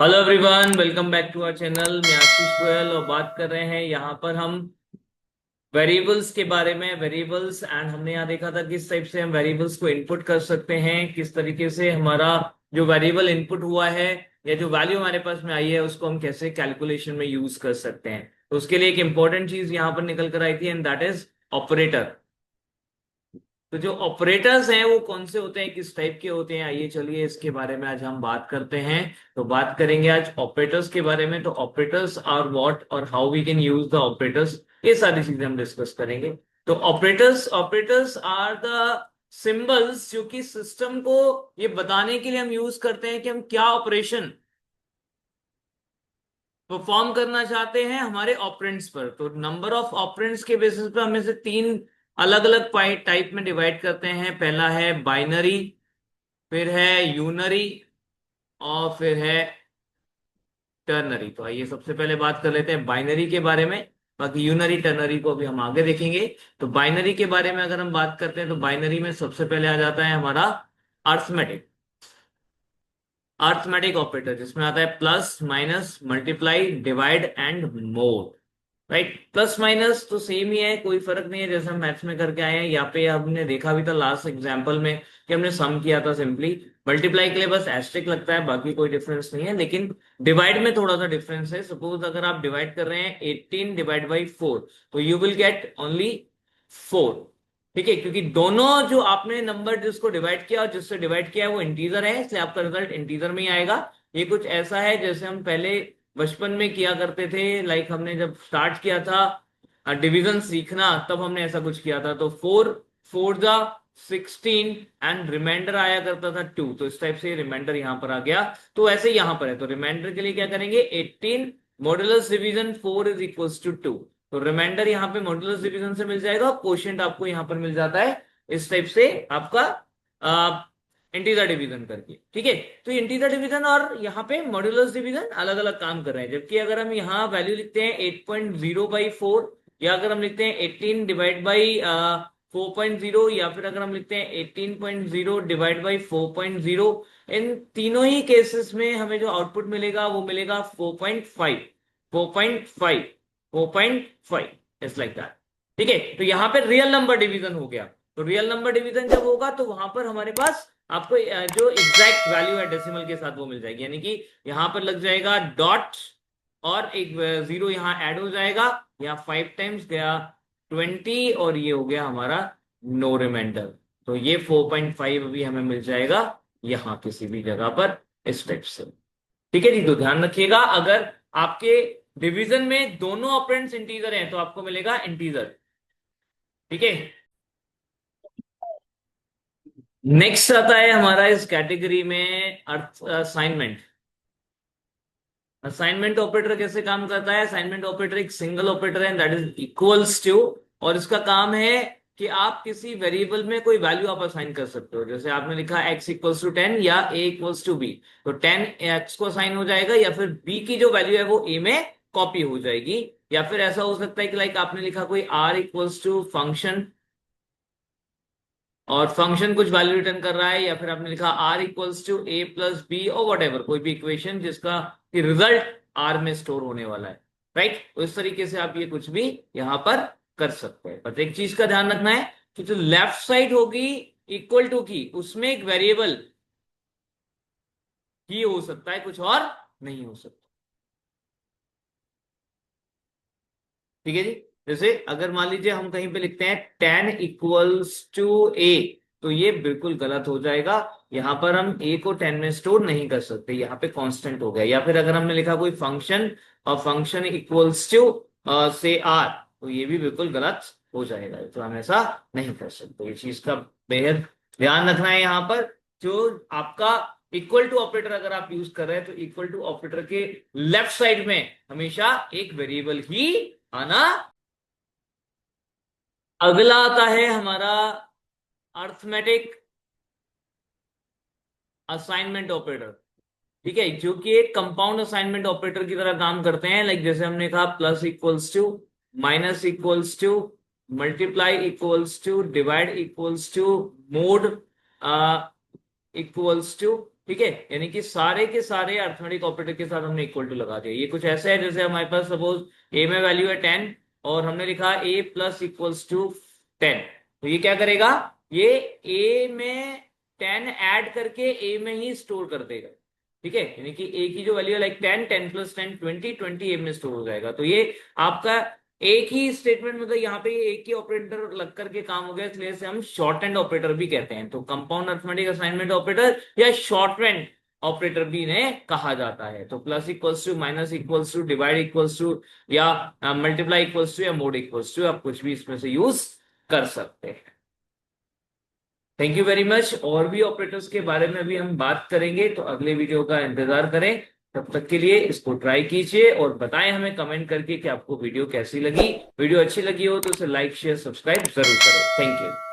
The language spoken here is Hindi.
Hello everyone, welcome back to our channel. मैं आशीष गोयल और बात कर रहे हैं यहाँ पर हम वेरिएबल्स के बारे में। वेरिएबल्स एंड हमने यहाँ देखा था किस टाइप से हम वेरिएबल्स को इनपुट कर सकते हैं, किस तरीके से हमारा जो वेरिएबल इनपुट हुआ है या जो वैल्यू हमारे पास में आई है उसको हम कैसे कैलकुलेशन में यूज कर सकते हैं। तो उसके लिए एक इंपॉर्टेंट चीज यहाँ पर निकल कर आई थी एंड दैट इज ऑपरेटर। तो जो ऑपरेटर्स हैं वो कौन से होते हैं, किस टाइप के होते हैं, आइए चलिए इसके बारे में आज हम बात करते हैं। तो बात करेंगे आज ऑपरेटर्स के बारे में। तो ऑपरेटर्स आर व्हाट और how we can use the operators, ये सारी चीजें हम डिस्कस करेंगे। तो operators operators are the symbols जो कि सिस्टम को ये बताने के लिए हम यूज करते हैं कि हम क्या ऑपरेशन परफॉर्म करना चाहते हैं हमारे ऑपरेंड्स पर। तो नंबर ऑफ ऑपरेंड्स के बेसिस पर हम इसे तीन अलग अलग टाइप में डिवाइड करते हैं। पहला है बाइनरी, फिर है यूनरी और फिर है टर्नरी। तो आइए सबसे पहले बात कर लेते हैं बाइनरी के बारे में, बाकी यूनरी टर्नरी को अभी हम आगे देखेंगे। तो बाइनरी के बारे में अगर हम बात करते हैं तो बाइनरी में सबसे पहले आ जाता है हमारा अर्थमेटिक। अर्थमेटिक ऑपरेटर जिसमें आता है plus minus multiply divide and mode. Right, plus minus तो सेम ही है, कोई फर्क नहीं है, जैसे हम मैथ्स में करके आए हैं। यहाँ पे हमने देखा भी था लास्ट एग्जांपल में कि हमने सम किया था सिंपली। मल्टीप्लाई के लिए बस एस्टेरिक लगता है, बाकी कोई डिफरेंस नहीं है। लेकिन डिवाइड में थोड़ा सा डिफरेंस है। सपोज अगर आप डिवाइड कर रहे हैं 18 डिवाइड बाई 4 तो यू विल गेट ओनली 4। ठीक है, क्योंकि दोनों जो आपने नंबर जिसको डिवाइड किया और जिससे डिवाइड किया है वो इंटीजर है, इसलिए आपका रिजल्ट इंटीजर में ही आएगा। ये कुछ ऐसा है जैसे हम पहले बचपन में किया करते थे। लाइक हमने जब स्टार्ट किया था डिवीजन सीखना तब हमने ऐसा कुछ किया था। तो 4 4 जा 16 एंड रिमाइंडर आया करता था 2। तो इस टाइप से रिमाइंडर यहाँ पर आ गया। तो ऐसे यहाँ पर है, तो रिमाइंडर के लिए क्या करेंगे, 18 modulus division 4 is equal to 2। तो रिमाइंडर यहाँ पे मॉडुलस डिवीजन से मिल जाएगा, कोशेंट आपको यहाँ पर मिल जाता है इस टाइप से आपका इंटीजर डिवीजन करके। ठीक है, तो इंटीजर डिवीजन और यहाँ पे मॉड्यूलस डिवीजन अलग अलग काम कर रहे हैं। जबकि अगर हम यहाँ वैल्यू लिखते हैं 8.0 बाई 4, या अगर हम लिखते हैं 18 डिवाइड बाई 4.0, या फिर अगर हम लिखते हैं 18.0 डिवाइड बाई 4.0, इन तीनों ही केसेस में हमें जो आउटपुट मिलेगा वो मिलेगा 4.5 4.5 4.5, इट्स लाइक दैट। ठीक है, तो यहाँ पे रियल नंबर डिवीजन हो गया। तो रियल नंबर डिवीजन जब होगा तो वहां पर हमारे पास आपको जो एग्जैक्ट वैल्यू है डेसिमल के साथ वो मिल जाएगी। यानी कि यहां पर लग जाएगा डॉट और एक जीरो यहां ऐड हो जाएगा। यहाँ 5 टाइम्स गया 20 और ये हो गया हमारा नो रिमाइंडर। तो ये 4.5 अभी हमें मिल जाएगा यहां किसी भी जगह पर इस टाइप से। ठीक है जी, तो ध्यान रखिएगा, अगर आपके डिवीजन में दोनों ऑपरेंड्स इंटीजर हैं तो आपको मिलेगा इंटीजर। ठीक है, नेक्स्ट आता है हमारा इस कैटेगरी में अर्थ असाइनमेंट। असाइनमेंट ऑपरेटर कैसे काम करता है, असाइनमेंट ऑपरेटर एक सिंगल ऑपरेटर है दैट इज इक्वल्स टू, और इसका काम है कि आप किसी वेरिएबल में कोई वैल्यू आप असाइन कर सकते हो। जैसे आपने लिखा x इक्वल्स टू 10 या a इक्वल्स टू b, तो 10 x को असाइन हो जाएगा या फिर b की जो वैल्यू है वो a में कॉपी हो जाएगी। या फिर ऐसा हो सकता है कि लाइक आपने लिखा कोई r इक्वल्स टू फंक्शन और फंक्शन कुछ वैल्यू रिटर्न कर रहा है, या फिर आपने लिखा r equals to a plus B और वट एवर, कोई भी इक्वेशन जिसका रिजल्ट r में स्टोर होने वाला है। राइट, तो इस तरीके से आप ये कुछ भी यहां पर कर सकते हैं। बट एक चीज का ध्यान रखना है कि जो लेफ्ट साइड होगी इक्वल टू की, उसमें एक वेरिएबल ही हो सकता है, कुछ और नहीं हो सकता। ठीक है जी, जैसे अगर मान लीजिए हम कहीं पे लिखते हैं 10 इक्वल्स टू a, तो ये बिल्कुल गलत हो जाएगा। यहां पर हम a को 10 में स्टोर नहीं कर सकते, यहाँ पे कांस्टेंट हो गया। या फिर अगर हमने लिखा कोई फंक्शन और फंक्शन इक्वल्स टू से r, तो ये भी बिल्कुल गलत हो जाएगा। तो हम ऐसा नहीं कर सकते, ये चीज का बेहद ध्यान रखना है। यहाँ पर जो आपका इक्वल टू ऑपरेटर अगर आप यूज कर रहे हैं तो इक्वल टू ऑपरेटर के लेफ्ट साइड में हमेशा एक वेरिएबल ही आना। अगला आता है हमारा अर्थमेटिक असाइनमेंट ऑपरेटर। ठीक है, जो कि एक कंपाउंड असाइनमेंट ऑपरेटर की तरह काम करते हैं। लाइक जैसे हमने कहा plus equals to, minus equals to, multiply equals to, divide equals to, mod equals to, ठीक है, यानी कि सारे के सारे अर्थमेटिक ऑपरेटर के साथ हमने इक्वल टू लगा दिया। ये कुछ ऐसा है जैसे हमारे पास सपोज ए में वैल्यू है 10 और हमने लिखा ए प्लस इक्वल्स टू 10, तो ये क्या करेगा, ये ए में 10 ऐड करके ए में ही स्टोर कर देगा। ठीक है, यानी कि ए की जो वैल्यू है लाइक 10, 10 प्लस 10 20, 20 ए में स्टोर हो जाएगा। तो ये आपका एक ही स्टेटमेंट, मतलब यहाँ पे एक ही ऑपरेटर लग करके काम हो गया, इसलिए इसे हम शॉर्ट एंड ऑपरेटर भी कहते हैं। तो कंपाउंड अर्थमेटिक असाइनमेंट ऑपरेटर या शॉर्ट एंड ऑपरेटर भी इन्हें कहा जाता है। तो plus equals to, minus equals to, divide equals to या मल्टीप्लाई इक्वल्स टू या मोड इक्वल्स टू, आप कुछ भी इसमें से यूज कर सकते हैं। Thank you very much. और भी ऑपरेटर्स के बारे में अभी हम बात करेंगे, तो अगले वीडियो का इंतजार करें। तब तक के लिए इसको ट्राई कीजिए और बताएं हमें कमेंट करके कि आपको वीडियो कैसी लगी। वीडियो अच्छी लगी हो तो उसे लाइक शेयर सब्सक्राइब जरूर करें। Thank you.